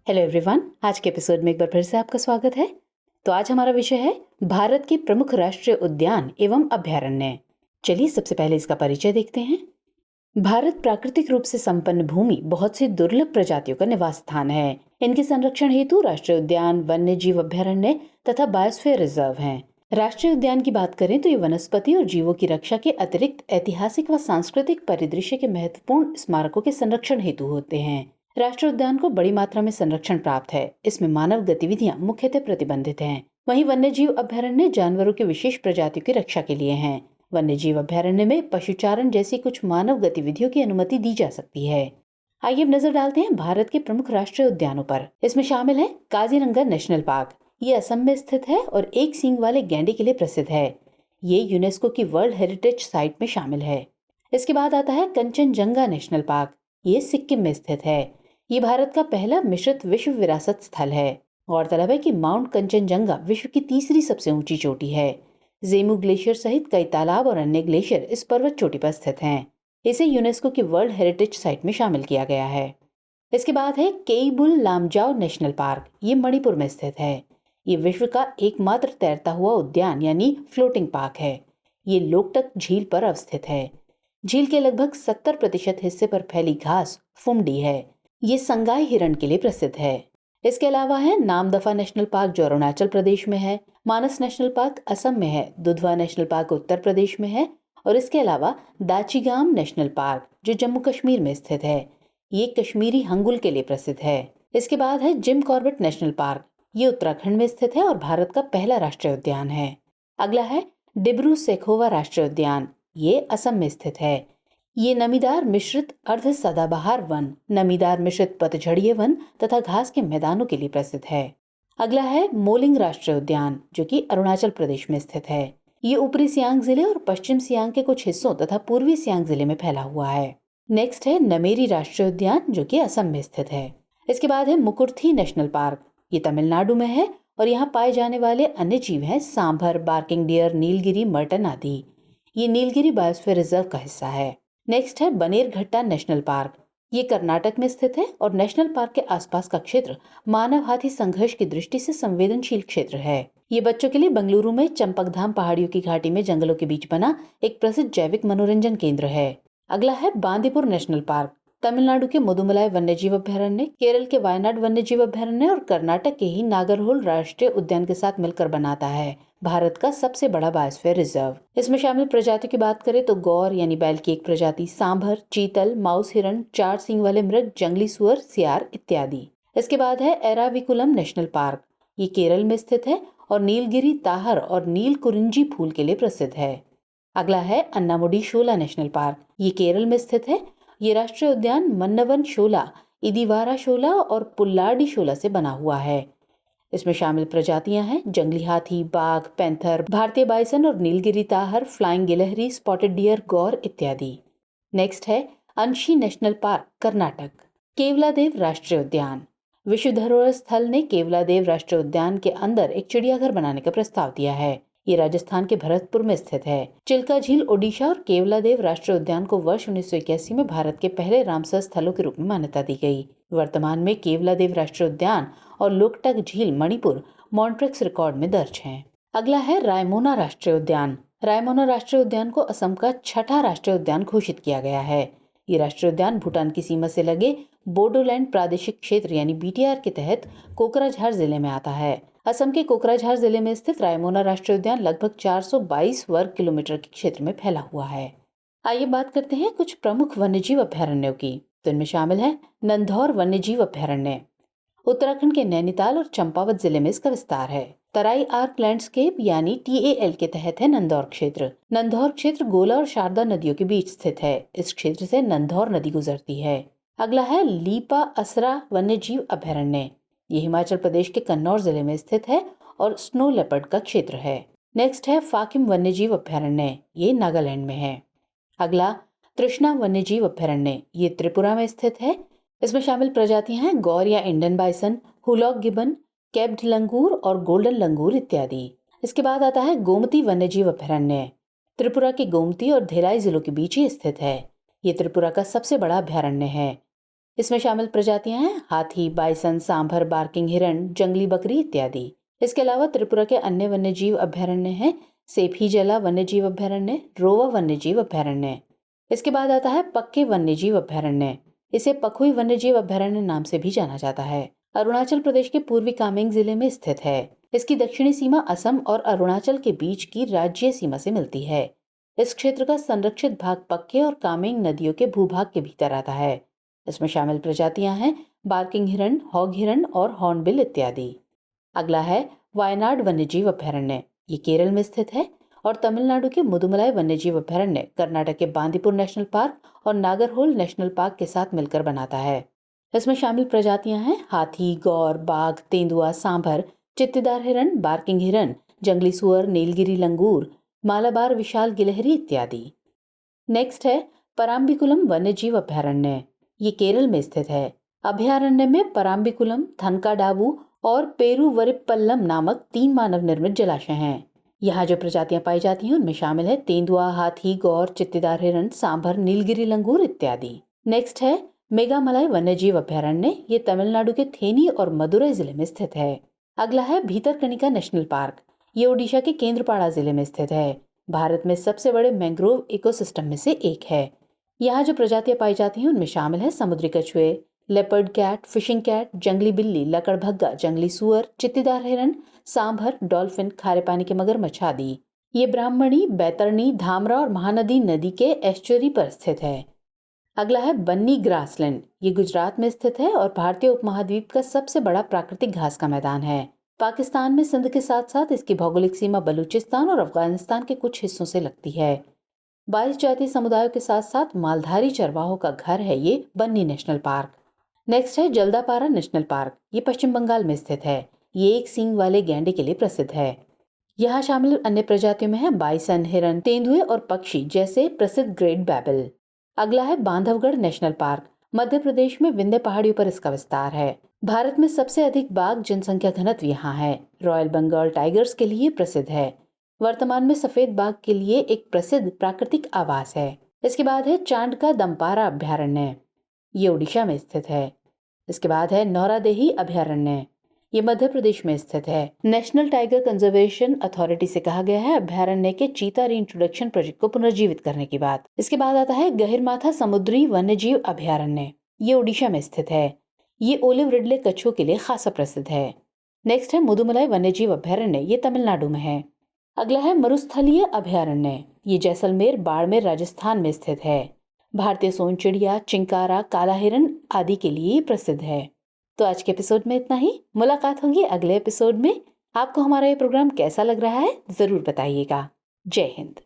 Hello everyone, आज के episode में एक बार फिर से आपका स्वागत है। तो आज हमारा विषय है भारत के प्रमुख राष्ट्रीय उद्यान एवं अभयारण्य। चलिए सबसे पहले इसका परिचय देखते हैं। भारत प्राकृतिक रूप से संपन्न भूमि बहुत सी दुर्लभ प्रजातियों का निवास स्थान है। इनके संरक्षण हेतु राष्ट्रीय उद्यान, वन्य जीव अभयारण्य तथा बायोस्फीयर रिजर्व हैं। राष्ट्रीय उद्यान की बात करें तो ये वनस्पति और जीवों की रक्षा के अतिरिक्त ऐतिहासिक व सांस्कृतिक परिदृश्य के महत्वपूर्ण स्मारकों के संरक्षण हेतु होते हैं। राष्ट्रीय उद्यान को बड़ी मात्रा में संरक्षण प्राप्त है। इसमें मानव गतिविधियां मुख्यतः प्रतिबंधित हैं। वहीं वन्य जीव अभयारण्य जानवरों की विशेष प्रजातियों की रक्षा के लिए हैं। वन्य जीव अभयारण्य में पशुचारण जैसी कुछ मानव गतिविधियों की अनुमति दी जा सकती है। आइए अब नजर डालते हैं भारत के प्रमुख राष्ट्रीय उद्यानों पर। इसमें शामिल है काजीरंगा नेशनल पार्क। ये असम में स्थित है और एक सींग वाले गैंडे के लिए प्रसिद्ध है। ये यूनेस्को की वर्ल्ड हेरिटेज साइट में शामिल है। इसके बाद आता है कंचनजंगा नेशनल पार्क। ये सिक्किम में स्थित है। ये भारत का पहला मिश्रित विश्व विरासत स्थल है। गौरतलब है कि माउंट कंचनजंगा विश्व की तीसरी सबसे ऊंची चोटी है। जेमू ग्लेशियर सहित कई तालाब और अन्य ग्लेशियर इस पर्वत चोटी पर स्थित हैं। इसे यूनेस्को की वर्ल्ड हेरिटेज साइट में शामिल किया गया है। इसके बाद है केईबुल लामजाओ नेशनल पार्क। ये मणिपुर में स्थित है। ये विश्व का एकमात्र तैरता हुआ उद्यान यानी फ्लोटिंग पार्क है। ये लोकटक झील पर अवस्थित है। झील के लगभग 70% हिस्से पर फैली घास फुमडी है। ये संगाई हिरण के लिए प्रसिद्ध है। इसके अलावा है नामदफा नेशनल पार्क जो अरुणाचल प्रदेश में है, मानस नेशनल पार्क असम में है, दुधवा नेशनल पार्क उत्तर प्रदेश में है और इसके अलावा दाचीगाम नेशनल पार्क जो जम्मू कश्मीर में स्थित है। ये कश्मीरी हंगुल के लिए प्रसिद्ध है। इसके बाद है जिम कॉर्बेट नेशनल पार्क। ये उत्तराखंड में स्थित है और भारत का पहला राष्ट्रीय उद्यान है। अगला है डिब्रू सेखोवा राष्ट्रीय उद्यान। ये असम में स्थित है। ये नमीदार मिश्रित अर्ध सदाबहार वन, नमीदार मिश्रित पतझड़िए वन तथा घास के मैदानों के लिए प्रसिद्ध है। अगला है मोलिंग राष्ट्रीय उद्यान जो कि अरुणाचल प्रदेश में स्थित है। ये ऊपरी सियांग जिले और पश्चिम सियांग के कुछ हिस्सों तथा पूर्वी सियांग जिले में फैला हुआ है। नेक्स्ट है नमेरी राष्ट्रीय उद्यान जो कि असम में स्थित है। इसके बाद है मुकुर्थी नेशनल पार्क। ये तमिलनाडु में है और यहाँ पाए जाने वाले अन्य जीव हैं sambar, barking deer, Nilgiri Merton आदि। ये नीलगिरी बायोस्फीयर रिजर्व का हिस्सा है। नेक्स्ट है बनेरघट्टा नेशनल पार्क। ये कर्नाटक में स्थित है और नेशनल पार्क के आसपास का क्षेत्र मानव हाथी संघर्ष की दृष्टि से संवेदनशील क्षेत्र है। ये बच्चों के लिए बेंगलुरु में चंपकधाम पहाड़ियों की घाटी में जंगलों के बीच बना एक प्रसिद्ध जैविक मनोरंजन केंद्र है। अगला है बांदीपुर नेशनल पार्क। तमिलनाडु के मुदुमलाई वन्यजीव अभयारण्य, केरल के वायनाड वन्यजीव अभयारण्य और कर्नाटक के ही नागरहोल राष्ट्रीय उद्यान के साथ मिलकर बनाता है भारत का सबसे बड़ा बायोस्फीयर रिजर्व। इसमें शामिल प्रजातियों की बात करें तो गौर यानी बैल की एक प्रजाति, सांभर, चीतल, माउस हिरण, 4 सींग वाले मृग, जंगली सुअर, सियार इत्यादि। इसके बाद है एराविकुलम नेशनल पार्क। ये केरल में स्थित है और नीलगिरी ताहर और नील कुरिंजी फूल के लिए प्रसिद्ध है। अगला है अन्नामुडी शोला नेशनल पार्क। ये केरल में स्थित है। ये राष्ट्रीय उद्यान मन्नवन शोला, इदिवारा शोला और पुल्लाडी शोला से बना हुआ है। इसमें शामिल प्रजातियां हैं जंगली हाथी, बाघ, पैंथर, भारतीय बाइसन और नीलगिरी ताहर, फ्लाइंग गिलहरी, स्पॉटेड डियर, गौर इत्यादि। नेक्स्ट है अंशी नेशनल पार्क, कर्नाटक। केवलादेव राष्ट्रीय उद्यान। विश्व धरोहर स्थल ने केवलादेव राष्ट्रीय उद्यान के अंदर एक चिड़ियाघर बनाने का प्रस्ताव दिया है। ये राजस्थान के भरतपुर में स्थित है। चिल्का झील ओडिशा और केवलादेव राष्ट्रीय उद्यान को वर्ष 1981 में भारत के पहले रामसर स्थलों के रूप में मान्यता दी गई। वर्तमान में केवलादेव राष्ट्रीय उद्यान और लोकटक झील मणिपुर मॉन्ट्रेक्स रिकॉर्ड में दर्ज हैं। अगला है रायमोना राष्ट्रीय उद्यान। रायमोना राष्ट्रीय उद्यान को असम का छठा राष्ट्रीय उद्यान घोषित किया गया है। ये राष्ट्रीय उद्यान भूटान की सीमा से लगे बोडोलैंड प्रादेशिक क्षेत्र यानी बीटीआर के तहत कोकराझार जिले में आता है। असम के कोकराझार जिले में स्थित रायमोना राष्ट्रीय उद्यान लगभग 422 वर्ग किलोमीटर के क्षेत्र में फैला हुआ है। आइए बात करते हैं कुछ प्रमुख वन्यजीव अभयारण्यों की। तो इनमें शामिल है नंधौर वन्यजीव अभयारण्य। उत्तराखंड के नैनीताल और चंपावत जिले में इसका विस्तार है। तराई आर्क लैंडस्केप यानी TAL के तहत है नंधौर क्षेत्र। नंधौर क्षेत्र गोला और शारदा नदियों के बीच स्थित है। इस क्षेत्र से नंधौर नदी गुजरती है। अगला है लीपा असरा वन्यजीव अभयारण्य। ये हिमाचल प्रदेश के कन्नौर जिले में स्थित है और स्नो लेपर्ड का क्षेत्र है। नेक्स्ट है फाकिम वन्यजीव अभयारण्य। ये नागालैंड में है। अगला तृष्णा वन्यजीव अभयारण्य। ये त्रिपुरा में स्थित है। इसमें शामिल प्रजातियां हैं गौर या Indian bison, hoolock gibbon, capped langur और गोल्डन लंगूर इत्यादि। इसके बाद आता है गोमती वन्यजीव अभयारण्य। त्रिपुरा के गोमती और धेलाई जिलों के बीच ही स्थित है। ये त्रिपुरा का सबसे बड़ा अभयारण्य है। इसमें शामिल प्रजातियां हैं हाथी, बाइसन, सांभर, बार्किंग हिरण, जंगली बकरी इत्यादि। इसके अलावा त्रिपुरा के अन्य वन्यजीव अभयारण्य हैं सेफीजला वन्यजीव अभयारण्य, रोवा वन्यजीव अभयारण्य। इसके बाद आता है पक्के वन्यजीव अभयारण्य। इसे पखुई वन्यजीव अभयारण्य नाम से भी जाना जाता है। अरुणाचल प्रदेश के पूर्वी कामेंग जिले में स्थित है। इसकी दक्षिणी सीमा असम और अरुणाचल के बीच की राज्य सीमा से मिलती है। इस क्षेत्र का संरक्षित भाग पक्के और कामेंग नदियों के भूभाग के भीतर आता है। इसमें शामिल प्रजातियां हैं बार्किंग हिरण, हॉग हिरण और हॉर्नबिल इत्यादि। अगला है वायनाड वन्यजीव अभयारण्य। ये केरल में स्थित है और तमिलनाडु के मुदुमलाई वन्यजीव अभयारण्य, कर्नाटक के बांदीपुर नेशनल पार्क और नागरहोल नेशनल पार्क के साथ मिलकर बनाता है। इसमें शामिल प्रजातियां हैं हाथी, गौर, बाघ, तेंदुआ, सांभर, चित्तीदार हिरण, बार्किंग हिरण, जंगली सुअर, नीलगिरी लंगूर, मालाबार विशाल गिलहरी इत्यादि। नेक्स्ट है पराम्बिकुलम वन्यजीव अभयारण्य। ये केरल में स्थित है। अभयारण्य में पराम्बिकुलम, थनकाडाबू और पेरुवरिपल्लम नामक 3 मानव निर्मित जलाशय हैं। यहाँ जो प्रजातियां पाई जाती हैं उनमें शामिल है तेंदुआ, हाथी, गौर, चित्तीदार हिरण, सांभर, नीलगिरी लंगूर इत्यादि। नेक्स्ट है मेघामलाई वन्यजीव अभयारण्य। ये तमिलनाडु के थेनी और मदुरई जिले में स्थित है। अगला है भीतरकनिका नेशनल पार्क। ये ओडिशा के केंद्रपाड़ा जिले में स्थित है। भारत में सबसे बड़े मैंग्रोव इकोसिस्टम में से एक है। यहाँ जो प्रजातियां पाई जाती हैं उनमें शामिल है समुद्री कछुए, लेपर्ड कैट, फिशिंग कैट, जंगली बिल्ली, लकड़भग्गा, जंगली सुअर, चित्तीदार हिरण, सांभर, डॉल्फिन, खारे पानी के मगरमच्छ आदि। ये ब्राह्मणी, बैतरणी, धामरा और महानदी नदी के एस्चुरी पर स्थित है। अगला है बन्नी ग्रासलैंड। ये गुजरात में स्थित है और भारतीय उपमहाद्वीप का सबसे बड़ा प्राकृतिक घास का मैदान है। पाकिस्तान में सिंध के साथ साथ इसकी भौगोलिक सीमा बलूचिस्तान और अफगानिस्तान के कुछ हिस्सों से लगती है। 22 जातीय समुदायों के साथ साथ मालधारी चरवाहों का घर है ये बन्नी नेशनल पार्क। नेक्स्ट है जल्दापारा नेशनल पार्क। ये पश्चिम बंगाल में स्थित है। ये एक सींग वाले गैंडे के लिए प्रसिद्ध है। यहाँ शामिल अन्य प्रजातियों में है बाइसन, हिरन, तेंदुए और पक्षी जैसे प्रसिद्ध ग्रेट बैबल। अगला है बांधवगढ़ नेशनल पार्क। मध्य प्रदेश में विंध्य पहाड़ियों पर इसका विस्तार है। भारत में सबसे अधिक बाघ जनसंख्या घनत्व यहाँ है। रॉयल बंगाल टाइगर्स के लिए प्रसिद्ध है। वर्तमान में सफेद बाघ के लिए एक प्रसिद्ध प्राकृतिक आवास है। इसके बाद है चांद का दंपारा अभयारण्य। ये ओडिशा में स्थित है। इसके बाद है नौरादेही अभयारण्य। ये मध्य प्रदेश में स्थित है। नेशनल टाइगर कंजर्वेशन अथॉरिटी से कहा गया है अभयारण्य के चीता रीइंट्रोडक्शन प्रोजेक्ट को पुनर्जीवित करने की बात। इसके बाद आता है गहिरमाथा समुद्री वन्यजीव अभयारण्य। ये ओडिशा में स्थित है। ये ओलिव रिडले कछुओं के लिए खासा प्रसिद्ध है। नेक्स्ट है मुदुमलाई वन्यजीव अभयारण्य। ये तमिलनाडु में है। अगला है मरुस्थलीय अभयारण्य। ये जैसलमेर, बाड़मेर, राजस्थान में स्थित है। भारतीय सोन चिड़िया, चिंकारा, काला हिरन आदि के लिए प्रसिद्ध है। तो आज के एपिसोड में इतना ही। मुलाकात होगी अगले एपिसोड में। आपको हमारा ये प्रोग्राम कैसा लग रहा है जरूर बताइएगा। जय हिंद।